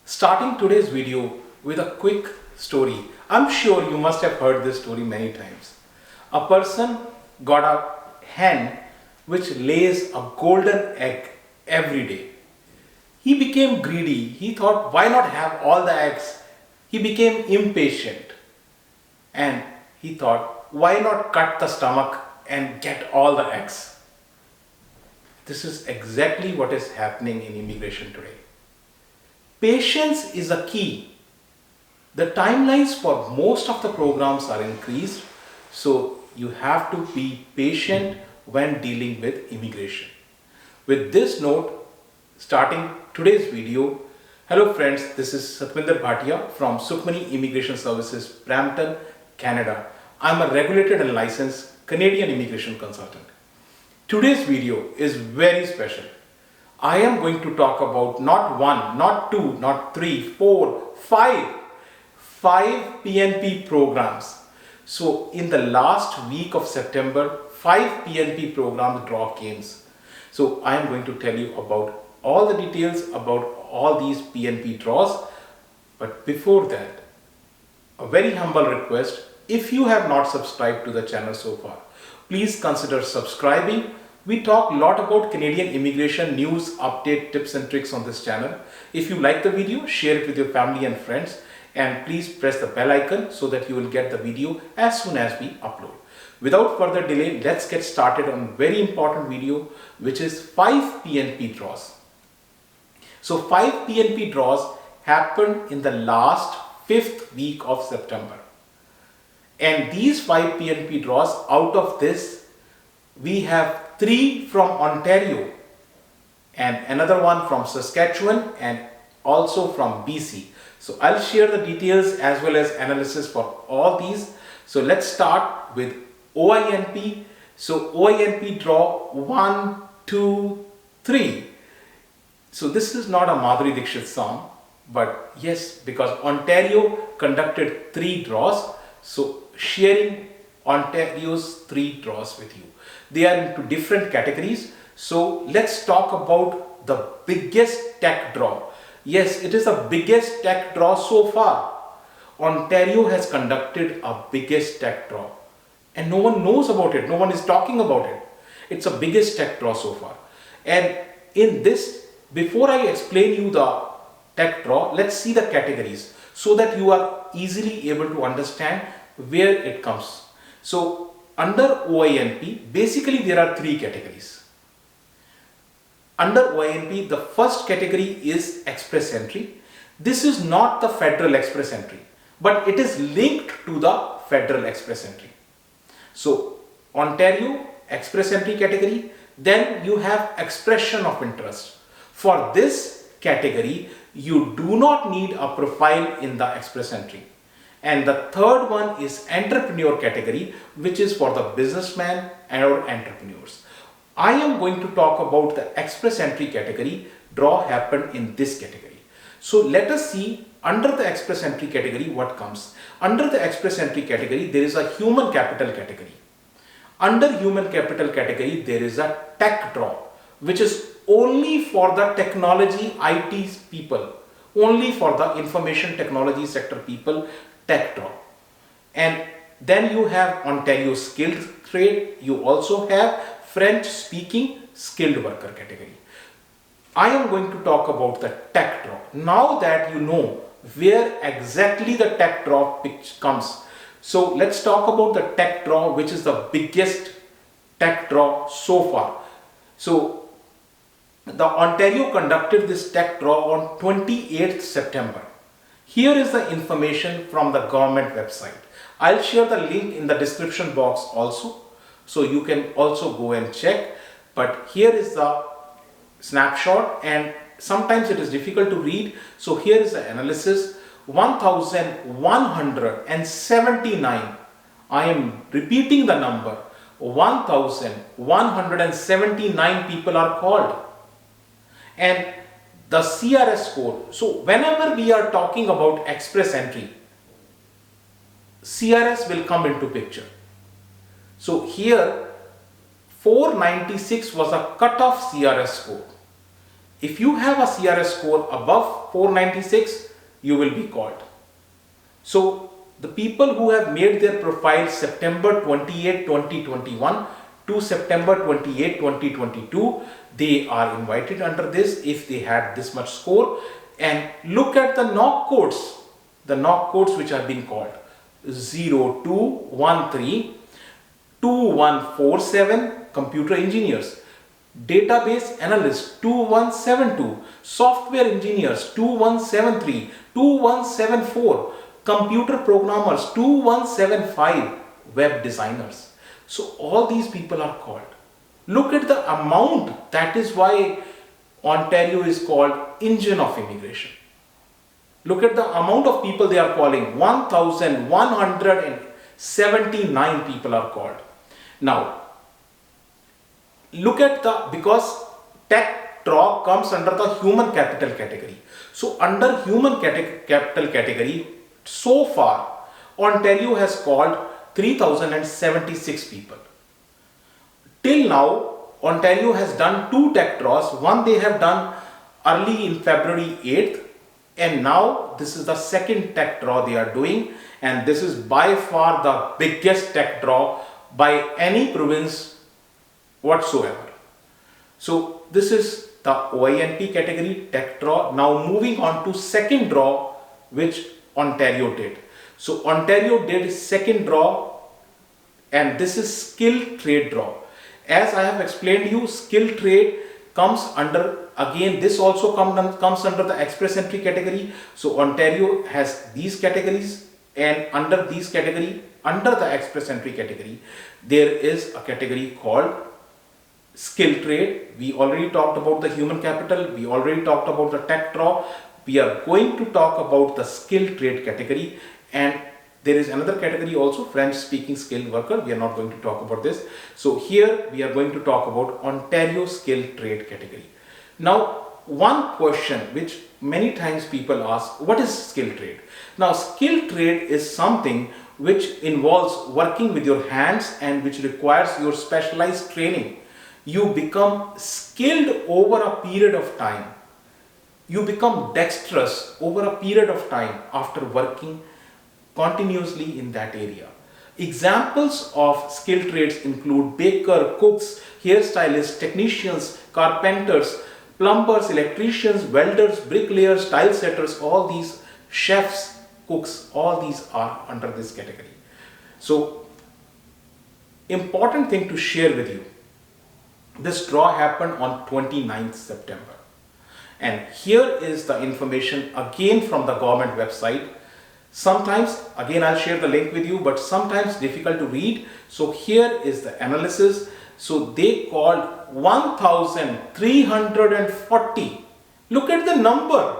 Starting today's video with a quick story. I'm sure you must have heard this story many times. A person got a hen which lays a golden egg every day. He became greedy. He thought, why not have all the eggs? He became impatient and he thought, why not cut the stomach and get all the eggs? This is exactly what is happening in immigration today. Patience is a key. The timelines for most of the programs are increased, so you have to be patient when dealing with immigration. With this note, starting today's video, hello friends, this is Sukhmani from Sukhmani Immigration Services, Brampton, Canada. I'm a regulated and licensed Canadian immigration consultant. Today's video is very special. I am going to talk about not one, not two, not three, four, five PNP programs. So in the last week of September, 5 PNP programs draw came. So I am going to tell you about all the details about all these PNP draws. But before that, a very humble request, if you have not subscribed to the channel so far, please consider subscribing. We talk a lot about Canadian immigration news, update, tips and tricks on this channel. If you like the video, share it with your family and friends, and please press the bell icon so that you will get the video as soon as we upload. Without further delay, let's get started on a very important video, which is 5 PNP draws. So 5 PNP draws happened in the last 5th week of September. And these 5 PNP draws, out of this, we have 3 from Ontario and another one from Saskatchewan and also from BC. So I'll share the details as well as analysis for all these. So let's start with OINP. So OINP draw 1, 2, 3. So this is not a Madhuri Dixit song, but yes, because Ontario conducted 3 draws. So sharing Ontario's 3 draws with you. They are into different categories. So let's talk about the biggest tech draw. Yes, it is the biggest tech draw so far. Ontario has conducted a biggest tech draw and no one knows about it. No one is talking about it. It's the biggest tech draw so far. And in this, before I explain you the tech draw, let's see the categories so that you are easily able to understand where it comes. So under OINP, basically there are 3 categories. Under OINP, the first category is express entry. This is not the federal express entry, but it is linked to the federal express entry. So Ontario express entry category, then you have expression of interest. For this category, you do not need a profile in the express entry. And the third one is entrepreneur category, which is for the businessman and or entrepreneurs. I am going to talk about the express entry category. Draw happened in this category. So let us see under the express entry category what comes. Under the express entry category, there is a human capital category. Under human capital category, there is a tech draw, which is only for the technology IT people, only for the information technology sector people, tech draw. And then you have Ontario skilled trade. You also have French speaking skilled worker category. I am going to talk about the tech draw. Now that you know where exactly the tech draw comes. So let's talk about the tech draw, which is the biggest tech draw so far. So the Ontario conducted this tech draw on 28th September. Here is the information from the government website. I'll share the link in the description box also, so you can also go and check. But here is the snapshot and sometimes it is difficult to read. So here is the analysis. 1,179. I am repeating the number. 1,179 people are called. And the CRS code. So whenever we are talking about express entry, CRS will come into picture. So here 496 was a cutoff CRS code. If you have a CRS score above 496, you will be called. So the people who have made their profile September 28, 2021 to September 28, 2022, they are invited under this if they had this much score. And look at the knock codes which are being called: 0213, 2147, computer engineers; database analyst 2172, software engineers 2173, 2174, computer programmers 2175, web designers. So all these people are called. Look at the amount. That is why Ontario is called engine of immigration. Look at the amount of people they are calling. 1,179 people are called. Now, look at because tech draw comes under the human capital category. So under human capital category, so far Ontario has called 3,076 people. Till now, Ontario has done 2 tech draws. One they have done early in February 8th, and now this is the second tech draw they are doing, and this is by far the biggest tech draw by any province whatsoever. So this is the OINP category tech draw. Now moving on to second draw which Ontario did. So Ontario did second draw, and this is skill trade draw. As I have explained you, skill trade comes under, again this also comes under the express entry category. So Ontario has these categories, and under these category, under the express entry category, there is a category called skill trade. We already talked about the human capital, we already talked about the tech draw. We are going to talk about the skill trade category, and there is another category also, French speaking skilled worker. We are not going to talk about this. So here we are going to talk about Ontario skill trade category. Now, one question which many times people ask, what is skill trade? Now, skill trade is something which involves working with your hands and which requires your specialized training. You become skilled over a period of time. You become dexterous over a period of time after working continuously in that area. Examples of skill trades include baker, cooks, hairstylists, technicians, carpenters, plumbers, electricians, welders, bricklayers, tile setters, all these, chefs, cooks, all these are under this category. So, important thing to share with you. This draw happened on 29th September. And here is the information again from the government website. Sometimes, again I'll share the link with you, but sometimes difficult to read. So here is the analysis. So they called 1,340. Look at the number.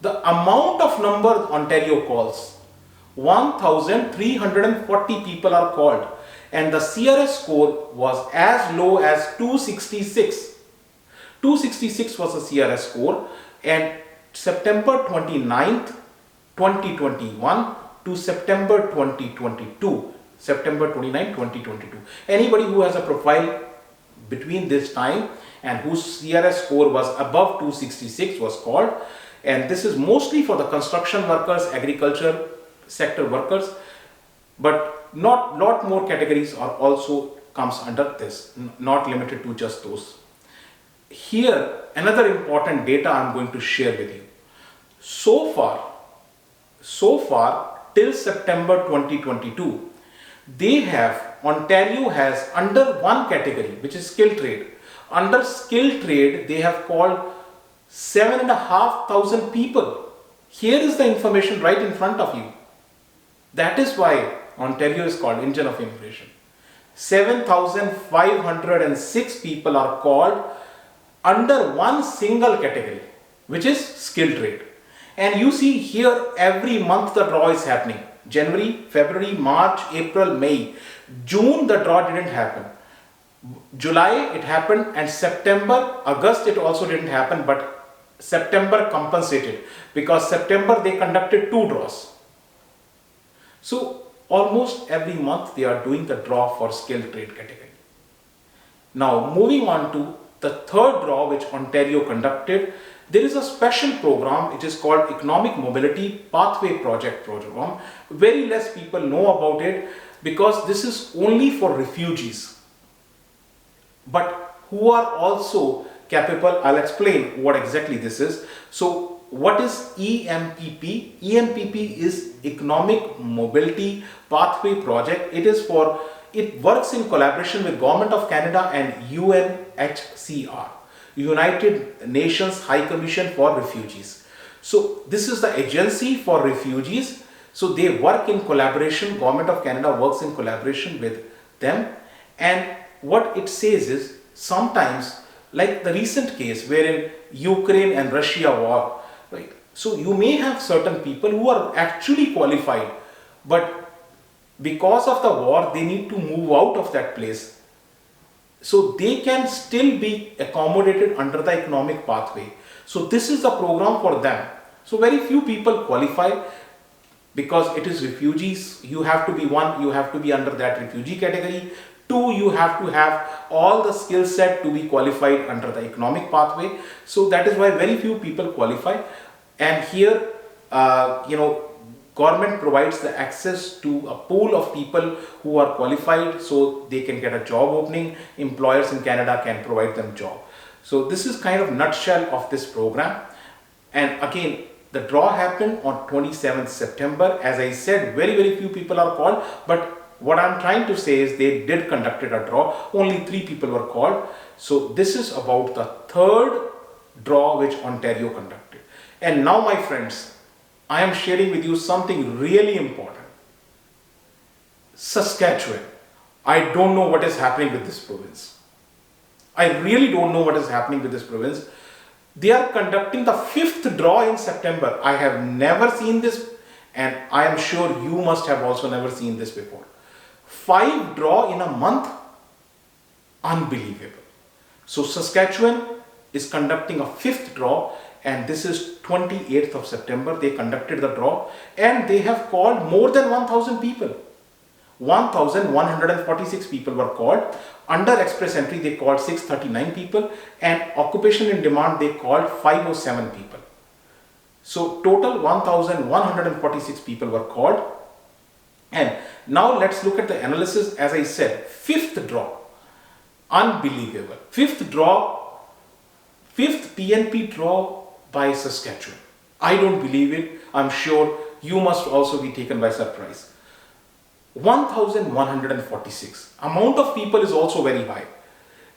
The amount of number Ontario calls. 1,340 people are called. And the CRS score was as low as 266. 266 was the CRS score, and September 29th, 2021 to September 2022. September 29, 2022. Anybody who has a profile between this time and whose CRS score was above 266 was called, and this is mostly for the construction workers, agriculture sector workers, but lot more categories are also comes under this, not limited to just those. Here another important data I am going to share with you. So far till September 2022, Ontario has under one category which is skill trade. Under skill trade they have called 7,500 people. Here is the information right in front of you. That is why Ontario is called engine of immigration. 7,506 people are called under one single category, which is skill trade. And you see here every month the draw is happening. January, February, March, April, May. June the draw didn't happen. July it happened, and September, August it also didn't happen, but September compensated because September they conducted 2 draws. So almost every month they are doing the draw for skill trade category. Now moving on to the third draw which Ontario conducted, there is a special program which is called Economic Mobility Pathway Project program. Very less people know about it because this is only for refugees, but who are also capable. I'll explain what exactly this is. So what is EMPP? EMPP is Economic Mobility Pathway Project. It works in collaboration with Government of Canada and UNHCR, United Nations High Commission for Refugees. So this is the agency for refugees. So they work in collaboration, Government of Canada works in collaboration with them. And what it says is, sometimes, like the recent case wherein Ukraine and Russia war, right? So you may have certain people who are actually qualified, but because of the war, they need to move out of that place. So they can still be accommodated under the economic pathway. So this is the program for them. So very few people qualify because it is refugees. You have to be you have to be under that refugee category. Two, you have to have all the skill set to be qualified under the economic pathway. So that is why very few people qualify. And here, government provides the access to a pool of people who are qualified so they can get a job opening. Employers in Canada can provide them job. So this is kind of nutshell of this program. And again, the draw happened on 27th September. As I said, very few people are called, but what I'm trying to say is they did conducted a draw. Only 3 people were called. So this is about the third draw which Ontario conducted. And now, my friends, I am sharing with you something really important. Saskatchewan. I don't know what is happening with this province. I really don't know what is happening with this province. They are conducting the 5th draw in September. I have never seen this, and I am sure you must have also never seen this before. 5 draw in a month? Unbelievable. So Saskatchewan is conducting a 5th draw, and this is 28th of September. They conducted the draw and they have called more than 1,000 people. 1,146 people were called. Under express entry they called 639 people, and occupation in demand they called 507 people. So total 1,146 people were called. And now let's look at the analysis. As I said, 5th draw. Unbelievable. 5th draw, 5th PNP draw by Saskatchewan. I don't believe it. I'm sure you must also be taken by surprise. 1,146. Amount of people is also very high.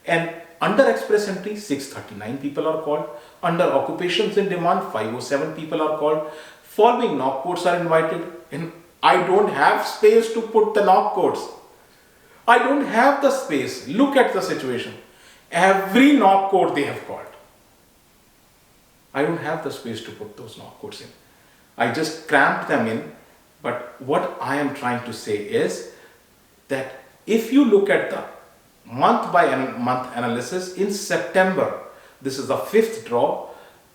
And under express entry, 639 people are called. Under occupations in demand, 507 people are called. Following knock codes are invited. And I don't have space to put the knock codes. I don't have the space. Look at the situation. Every knock code they have called. I don't have the space to put those knock codes in. I just cramped them in. But what I am trying to say is that if you look at the month by month analysis in September, this is the 5th draw.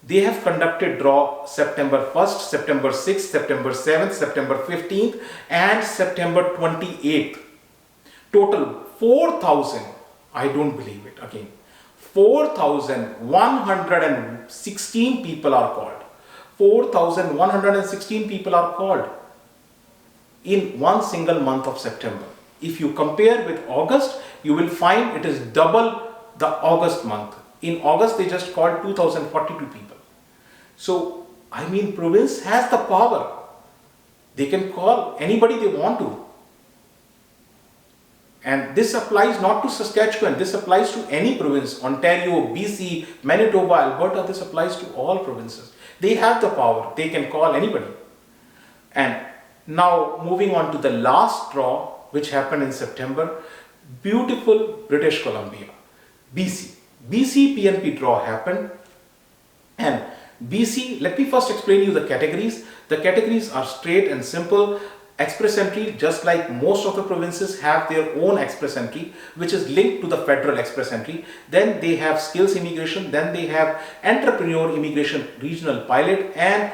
They have conducted draw September 1st, September 6th, September 7th, September 15th and September 28th. Total 4,000. I don't believe it again. 4,116 people are called. 4,116 people are called in one single month of September. If you compare with August, you will find it is double the August month. In August, they just called 2,042 people. So, I mean, province has the power. They can call anybody they want to. And this applies not to Saskatchewan, this applies to any province. Ontario, BC, Manitoba, Alberta, this applies to all provinces. They have the power, they can call anybody. And now moving on to the last draw, which happened in September, beautiful British Columbia, BC. BC PNP draw happened, and BC, let me first explain you the categories. The categories are straight and simple. Express entry, just like most of the provinces, have their own express entry, which is linked to the federal express entry. Then they have skills immigration, then they have entrepreneur immigration regional pilot and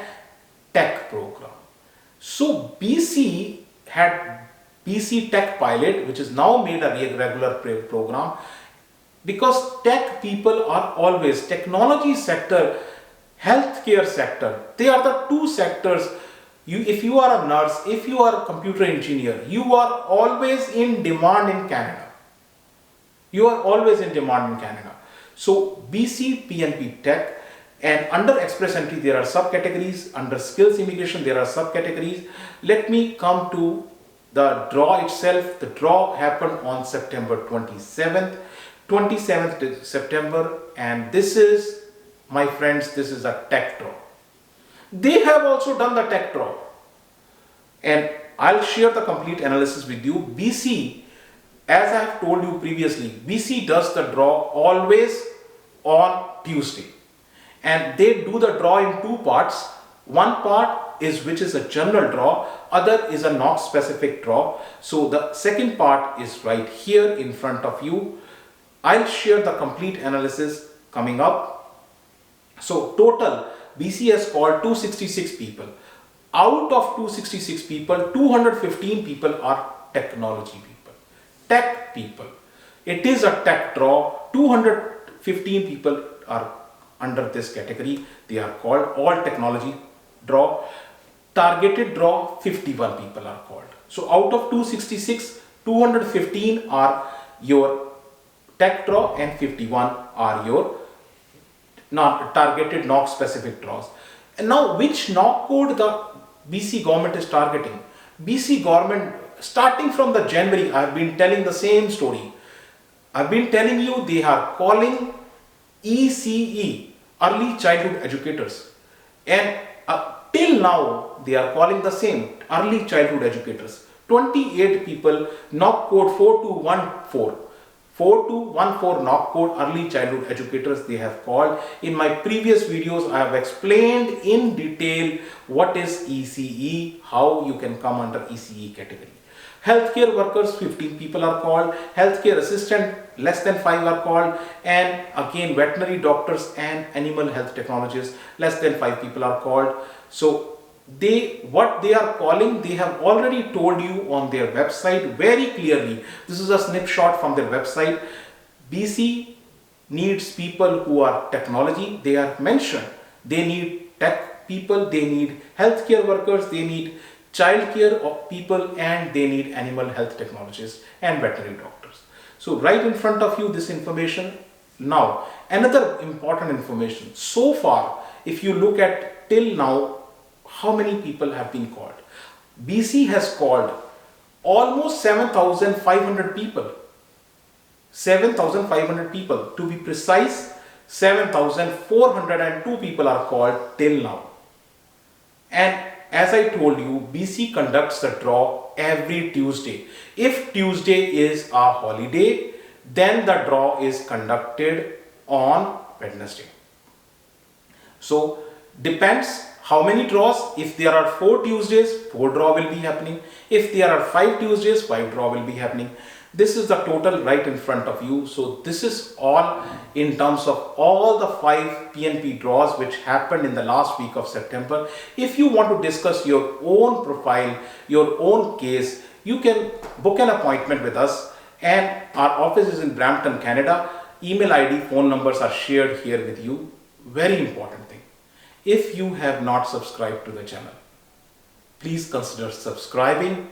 tech program. So BC had BC Tech Pilot, which is now made a regular program. because tech people are always technology sector, healthcare sector. They are the two sectors. If you are a nurse, if you are a computer engineer, you are always in demand in Canada. You are always in demand in Canada. So BC PNP Tech, and under Express Entry there are subcategories, under Skills Immigration there are subcategories. Let me come to the draw itself. The draw happened on September 27th September, and this is, my friends, this is a tech draw. They have also done the tech draw, and I'll share the complete analysis with you. BC, as I have told you previously, BC does the draw always on Tuesday, and they do the draw in two parts. One part is which is a general draw, other is a NOC specific draw. So the second part is right here in front of you. I'll share the complete analysis coming up. So total BC has called 266 people. Out of 266 people, 215 people are technology people, tech people. It is a tech draw. 215 people are under this category. They are called all technology draw. Targeted draw, 51 people are called. So out of 266, 215 are your tech draw and 51 are your targeted NOC specific draws. And now which NOC code the BC government is targeting? BC government, starting from the January, I have been telling the same story. I have been telling you they are calling ECE, early childhood educators, and till now they are calling the same, early childhood educators. 28 people, NOC code 4214. 4214 NOC code, early childhood educators, they have called. In my previous videos I have explained in detail what is ECE, how you can come under ECE category. Healthcare workers, 15 people are called. Healthcare assistant, less than 5 are called. And again, veterinary doctors and animal health technologists, less than 5 people are called. So what they are calling, they have already told you on their website very clearly. This is a snapshot from their website. BC needs people who are technology. They are mentioned. They need tech people, they need healthcare workers, they need childcare people, and they need animal health technologists and veterinary doctors. So right in front of you this information. Now another important information. So far, if you look at till now, how many people have been called? BC has called almost 7,500 people. 7,500 people. To be precise, 7,402 people are called till now. And as I told you, BC conducts the draw every Tuesday. If Tuesday is a holiday, then the draw is conducted on Wednesday. So depends how many draws. If there are 4 Tuesdays, 4 draw will be happening. If there are 5 Tuesdays, 5 draw will be happening. This is the total right in front of you. So this is all in terms of all the 5 PNP draws which happened in the last week of September. If you want to discuss your own profile, your own case, you can book an appointment with us, and our office is in Brampton, Canada. Email ID, phone numbers are shared here with you. Very important thing. If you have not subscribed to the channel, please consider subscribing,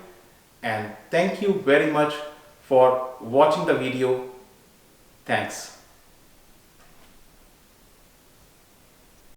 and thank you very much for watching the video. Thanks.